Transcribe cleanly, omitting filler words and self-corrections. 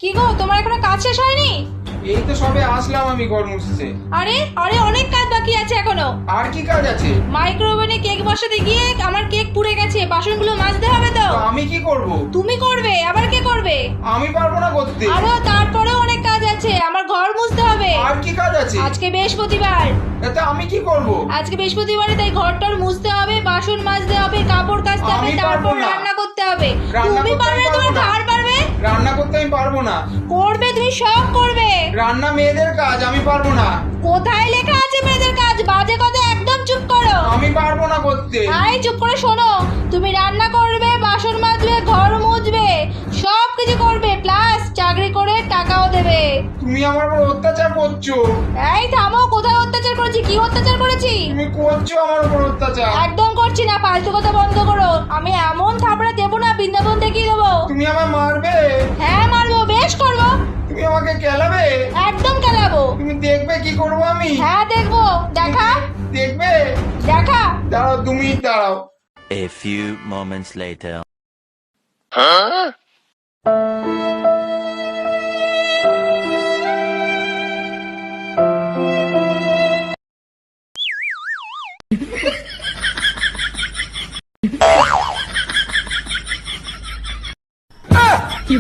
কি গো, তোমার এখনো কাজ শেষ হয়নি? এই তো সবে আসলাম আমি ঘর মুছতে। আরে আরে অনেক কাজ বাকি আছে এখনো। আর কি কাজ আছে? মাইক্রোওভেনে কেক বসাতে গিয়ে আমার কেক পুড়ে গেছে, বাসনগুলো মাজতে হবে তো। তো আমি কি করব? তুমি করবে, আবার কে করবে? আমি পারবো না করতে। আরো তারপরেও অনেক কাজ আছে, আমার ঘর মুছতে হবে। আর কি কাজ আছে? আজকে বৃহস্পতিবার। এতে আমি কি করব? আজকে বৃহস্পতিবারে তাই ঘরটার মুছতে হবে, বাসন মাজতে হবে, কাপড় কাচতে হবে, আমি তারপর পারবো না। রান্না করতে হবে। রান্না তুমি করতে পারবে না, আমি তোমার পারবো না। ঘর পারবে? রান্না করতে আমি পারবো না। করবে, তুমি সব করবে। রান্না মেয়েদের কাজ, আমি পারবো না। কোথায় লেখা আছে মেয়েদের কাজ? বাজে কথা একদম চুপ করো। আমি পারবো না করতে। আই চুপ করে শোনো, তুমি রান্না করবে, বাসন মাজবে, ঘর মুছবে, সব কিছু করবে, প্লাস চাকরি করে টাকাও দেবে। তুমি আমার উপর অত্যাচার করছো। এই থামো, কোথায় অত্যাচার করেছি? কি অত্যাচার করেছি? তুমি করছো আমার উপর অত্যাচার। একদম করছি না, ফালতু কথা বন্ধ করো। আমি এমন থাপড়া দেবো না, বৃন্দাবন দেখিয়ে দেবো। তুমি আমায় মারবে? হ্যাঁ মারবো, বেশ করবো। তুমি আমাকে কেলাবে? একদম খেলাবো। তুমি দেখবে কি করবো আমি? হ্যাঁ দেখবো, দেখা দেখবে? দেখা। দাঁড়াও, তুমি দাঁড়াও। A few moments later. কি